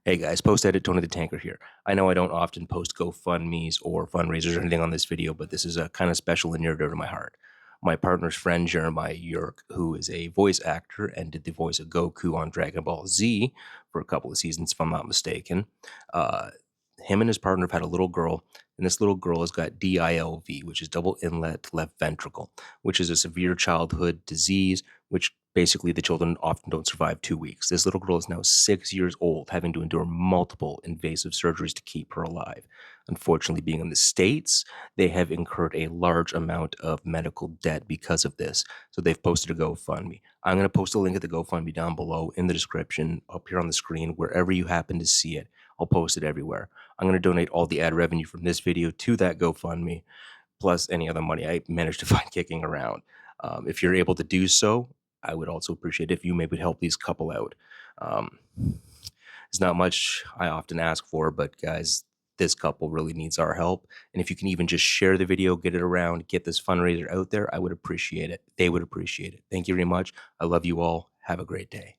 Hey guys, post-edit Tony the Tanker here. I know I don't often post GoFundMes or fundraisers or anything on this video, but this is a kind of special and near and dear to my heart. My partner's friend, Jeremiah Yerk, who is a voice actor and did the voice of Goku on Dragon Ball Z for a couple of seasons, if I'm not mistaken. Him and his partner have had a little girl, and this little girl has got DILV, which is double inlet left ventricle, which is a severe childhood disease, which basically the children often don't survive 2 weeks. This little girl is now 6 years old, having to endure multiple invasive surgeries to keep her alive. Unfortunately, being in the States, they have incurred a large amount of medical debt because of this. So they've posted a GoFundMe. I'm going to post a link at the GoFundMe down below in the description, up here on the screen, wherever you happen to see it. I'll post it everywhere. I'm going to donate all the ad revenue from this video to that GoFundMe, plus any other money I managed to find kicking around. If you're able to do so, I would also appreciate if you maybe help these couple out. It's not much I often ask for, but guys, this couple really needs our help. And if you can even just share the video, get it around, get this fundraiser out there, I would appreciate it. They would appreciate it. Thank you very much. I love you all. Have a great day.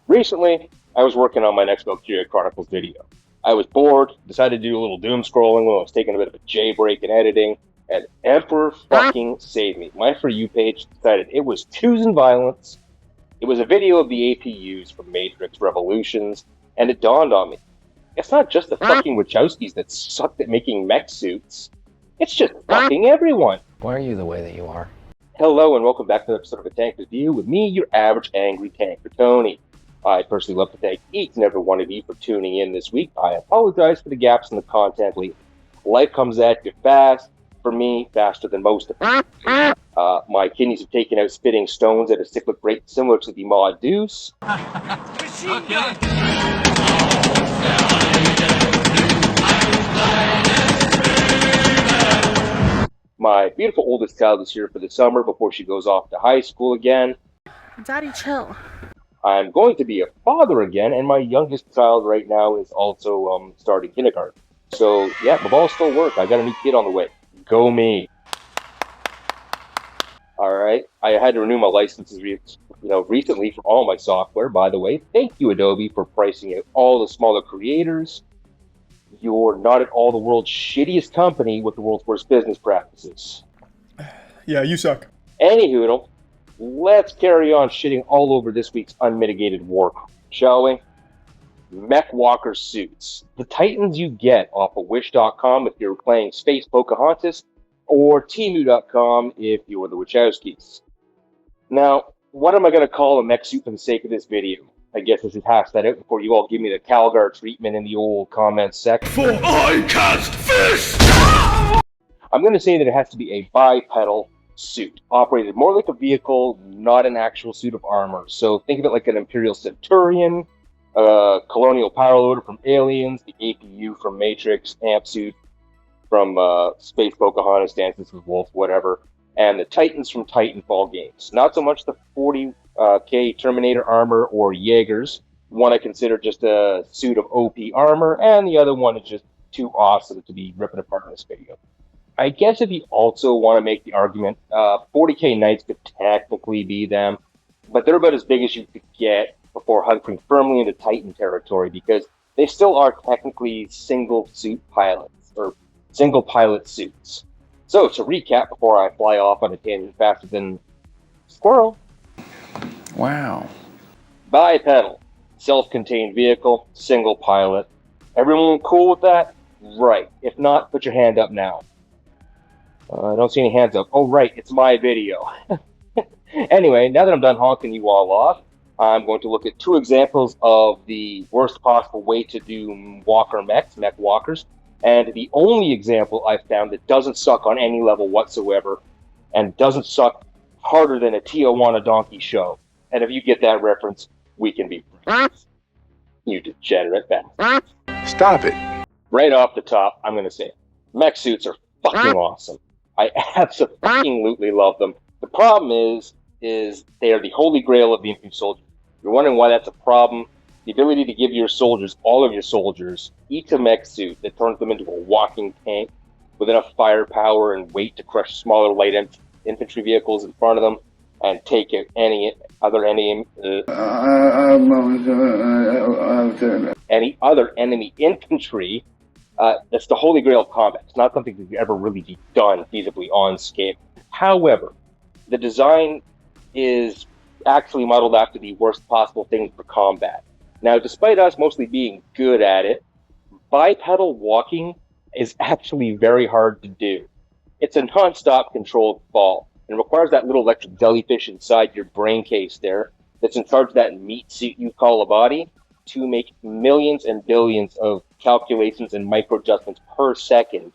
Recently, I was working on my next Valkyria Chronicles video. I was bored, decided to do a little doom scrolling while I was taking a bit of a J-break in editing, and Emperor fucking saved me. My For You page decided it was choosing violence. It was a video of the APUs from Matrix Revolutions, and it dawned on me. It's not just the fucking Wachowskis that sucked at making mech suits. It's just fucking everyone. Why are you the way that you are? Hello and welcome back to another episode of A Tank Review with me, your average angry tanker, Tony. I personally love to thank each and every one of you for tuning in this week. I apologize for the gaps in the content lately. Life comes at you fast. For me, faster than most of them. My kidneys have taken out spitting stones at a cyclic rate similar to the Mod Deuce. My beautiful oldest child is here for the summer before she goes off to high school again. Daddy, chill. I'm going to be a father again, and my youngest child right now is also starting kindergarten. So, yeah, the ball still works. I got a new kid on the way. Go me. Alright, I had to renew my licenses recently for all my software, by the way. Thank you, Adobe, for pricing out all the smaller creators. You're not at all the world's shittiest company with the world's worst business practices. Yeah, you suck. Anywho, let's carry on shitting all over this week's unmitigated war, shall we? Mechwalker suits. The Titans you get off of Wish.com if you're playing Space Pocahontas, or Temu.com if you're the Wachowskis. Now, what am I going to call a mech suit for the sake of this video? I guess I should hash that out before you all give me the Calgar treatment in the old comments section. For I cast fist! I'm going to say that it has to be a bipedal suit, operated more like a vehicle, not an actual suit of armor. So think of it like an Imperial Centurion, Colonial Power Loader from Aliens, the APU from Matrix, Amp Suit from Space Pocahontas, Dances with Wolves, whatever, and the Titans from Titanfall games. Not so much the 40K Terminator armor or Jaegers. One I consider just a suit of OP armor, and the other one is just too awesome to be ripping apart in this video. I guess if you also want to make the argument, 40K Knights could technically be them, but they're about as big as you could get before hunkering firmly into Titan territory, because they still are technically single suit pilots, or single pilot suits. So to recap before I fly off on a tangent faster than squirrel. Wow. Bipedal, self-contained vehicle, single pilot. Everyone cool with that? Right. If not, put your hand up now. I don't see any hands up. Oh right, it's my video. Anyway, now that I'm done honking you all off, I'm going to look at two examples of the worst possible way to do walker mechs, Mechwalkers, and the only example I've found that doesn't suck on any level whatsoever, and doesn't suck harder than a Tijuana donkey show. And if you get that reference, we can be friends. You degenerate bastard. Stop it. Right off the top, I'm going to say it. Mech suits are fucking awesome. I absolutely love them. The problem is they are the holy grail of the infantry soldier. You're wondering why that's a problem. The ability to give your soldiers, all of your soldiers, each a mech suit that turns them into a walking tank with enough firepower and weight to crush smaller light infantry vehicles in front of them and take out any other any other enemy infantry. That's the holy grail of combat. It's not something that can ever really be done feasibly on scale. However, the design is actually modeled after the worst possible thing for combat. Now, despite us mostly being good at it, bipedal walking is actually very hard to do. It's a non-stop controlled fall, and requires that little electric jellyfish inside your brain case there that's in charge of that meat suit you call a body to make millions and billions of calculations and micro adjustments per second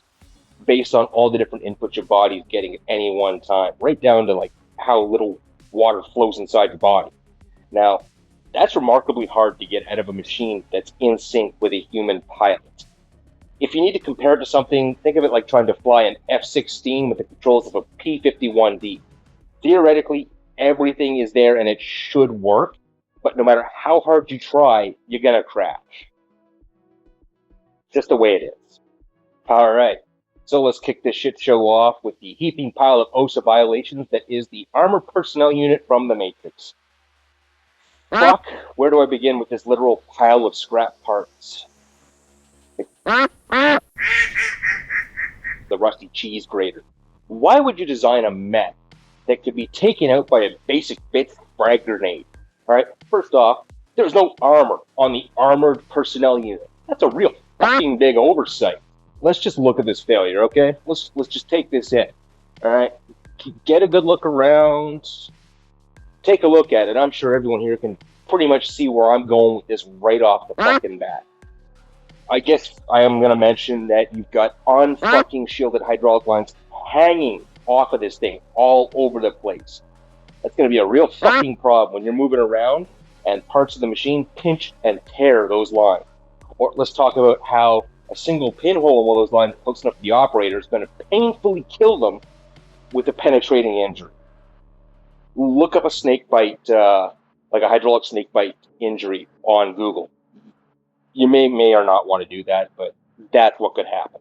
based on all the different inputs your body's getting at any one time, right down to like how little water flows inside your body. Now, that's remarkably hard to get out of a machine that's in sync with a human pilot. If you need to compare it to something, think of it like trying to fly an F-16 with the controls of a P-51D. Theoretically, everything is there and it should work, but no matter how hard you try, you're gonna crash. Just the way it is. All right, so let's kick this shit show off with the heaping pile of OSHA violations that is the armored personnel unit from the Matrix. Fuck, where do I begin with this literal pile of scrap parts? The rusty cheese grater. Why would you design a mech that could be taken out by a basic bit frag grenade? Alright, first off, there's no armor on the armored personnel unit. That's a real fucking big oversight. Let's just look at this failure, okay? Let's just take this in. Alright? Get a good look around. Take a look at it. I'm sure everyone here can pretty much see where I'm going with this right off the fucking bat. I guess I am going to mention that you've got unfucking shielded hydraulic lines hanging off of this thing all over the place. That's going to be a real fucking problem when you're moving around and parts of the machine pinch and tear those lines. Or let's talk about how a single pinhole in one of those lines close enough to the operator is going to painfully kill them with a penetrating injury. Look up a snake bite, like a hydraulic snake bite injury on Google. You may or not want to do that, but that's what could happen.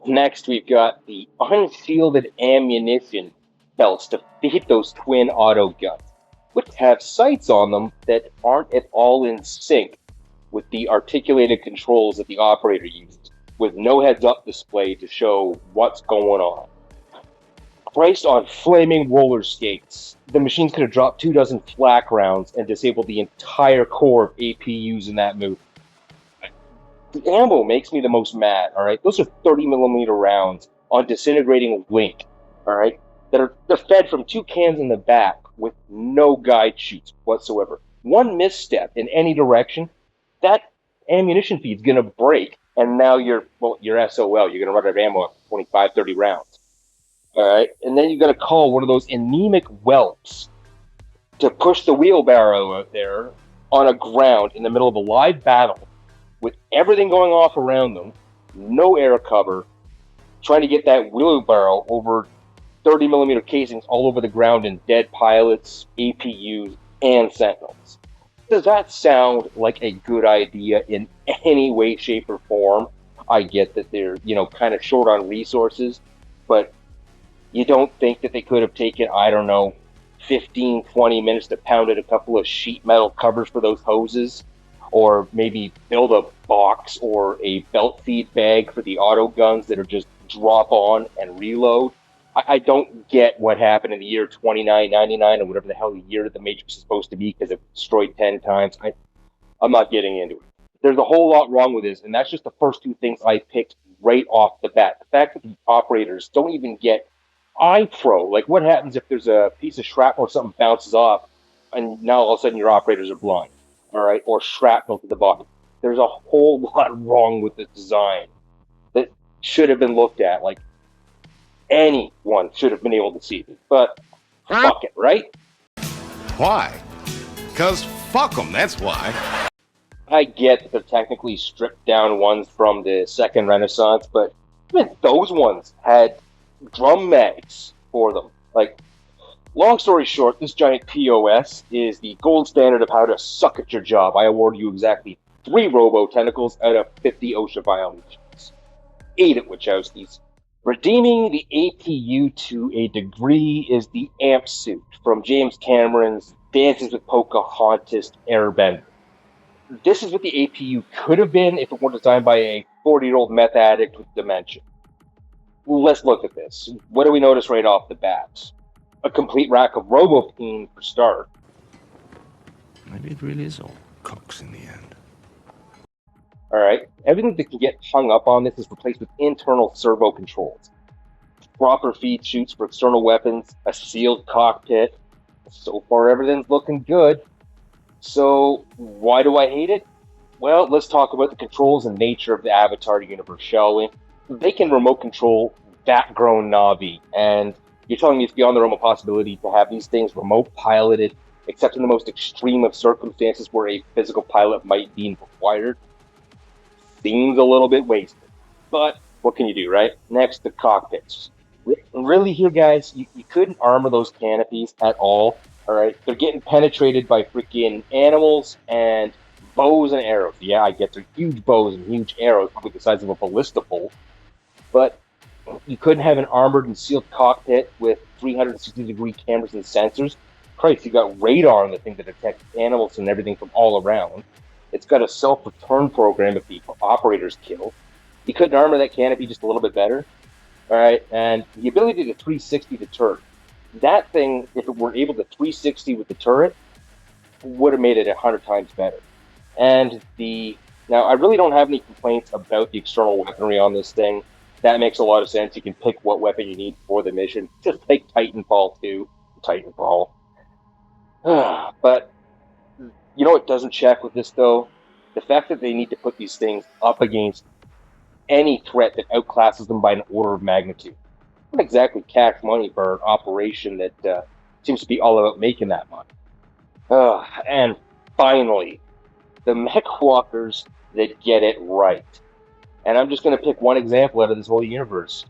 Next, we've got the unshielded ammunition belts to feed those twin auto guns, which have sights on them that aren't at all in sync with the articulated controls that the operator uses, with no heads-up display to show what's going on. Priced on flaming roller skates, the machine's going to drop 24 flak rounds and disable the entire core of APUs in that move. The ammo makes me the most mad, alright? Those are 30mm rounds on disintegrating link, alright? They're fed from 2 cans in the back with no guide shoots whatsoever. One misstep in any direction, that ammunition feed's gonna break, and now you're SOL. You're gonna run out of ammo after 25, 30 rounds. Alright? And then you gotta call one of those anemic whelps to push the wheelbarrow out there on a ground in the middle of a live battle with everything going off around them, no air cover, trying to get that wheelbarrow over 30mm casings all over the ground and dead pilots, APUs, and sentinels. Does that sound like a good idea in any way, shape, or form? I get that they're, kind of short on resources, but you don't think that they could have taken, 15, 20 minutes to pound out a couple of sheet metal covers for those hoses? Or maybe build a box or a belt feed bag for the auto guns that are just drop on and reload. I don't get what happened in the year 2999 or whatever the hell the year that the Matrix is supposed to be because it destroyed 10 times. I'm not getting into it. There's a whole lot wrong with this, and that's just the first 2 things I picked right off the bat. The fact that the operators don't even get iPro. Like, what happens if there's a piece of shrapnel or something bounces off, and now all of a sudden your operators are blind? All right, or shrapnel to the body. There's a whole lot wrong with this design that should have been looked at. Like, anyone should have been able to see it. But fuck it, right? Why? Because fuck them, that's why. I get that they're technically stripped down ones from the Second Renaissance, but even those ones had drum mags for them. Like, long story short, this giant POS is the gold standard of how to suck at your job. I award you exactly 3 robo-tentacles out of 50 OSHA violations. 8 at Wachowski's. Redeeming the APU to a degree is the amp suit from James Cameron's dances with Pocahontas airbender. This is what the APU could have been if it weren't designed by a 40-year-old meth addict with dementia. Let's look at this. What do we notice right off the bat? A complete rack of RoboPeen for start. Maybe it really is all cocks in the end. All right. Everything that can get hung up on this is replaced with internal servo controls. Proper feed chutes for external weapons, a sealed cockpit. So far, everything's looking good. So, why do I hate it? Well, let's talk about the controls and nature of the Avatar universe, shall we? They can remote control that grown Navi, and you're telling me it's beyond the realm of possibility to have these things remote piloted, except in the most extreme of circumstances where a physical pilot might be required? Seems a little bit wasted. But what can you do, right? Next, the cockpits. Really here, guys, you couldn't armor those canopies at all. All right, they're getting penetrated by freaking animals and bows and arrows. Yeah, I get they're huge bows and huge arrows, probably the size of a ballista bolt. But you couldn't have an armored and sealed cockpit with 360-degree cameras and sensors. Christ, you got radar on the thing that detects animals and everything from all around. It's got a self-return program if the operator's killed. You couldn't armor that canopy just a little bit better. All right, and the ability to 360 the turret. That thing, if it were able to 360 with the turret, would have made it 100 times better. And now I really don't have any complaints about the external weaponry on this thing. That makes a lot of sense. You can pick what weapon you need for the mission, just like Titanfall 2. Titanfall. But you know what doesn't check with this, though? The fact that they need to put these things up against any threat that outclasses them by an order of magnitude. Not exactly cash money for an operation that seems to be all about making that money. And finally, the Mechwalkers that get it right. And I'm just going to pick one example out of this whole universe.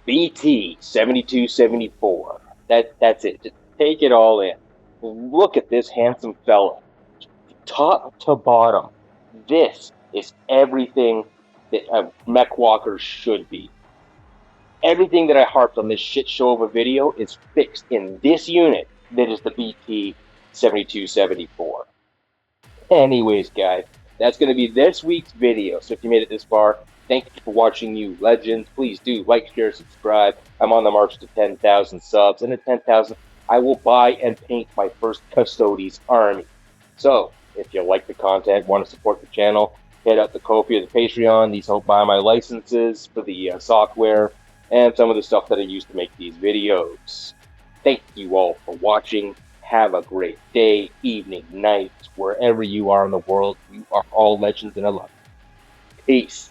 BT 7274. That's it. Just take it all in. Look at this handsome fella. Top to bottom. This is everything that a Mechwalker should be. Everything that I harped on this shit show of a video is fixed in this unit that is the BT 7274. Anyways, guys, that's going to be this week's video. So if you made it this far, thank you for watching, you legends. Please do like, share, subscribe. I'm on the march to 10,000 subs, and at 10,000, I will buy and paint my first Custodes army. So if you like the content, want to support the channel, hit up the Ko-fi or the Patreon. These help buy my licenses for the software and some of the stuff that I use to make these videos. Thank you all for watching. Have a great day, evening, night, wherever you are in the world. You are all legends, and I love you. Peace.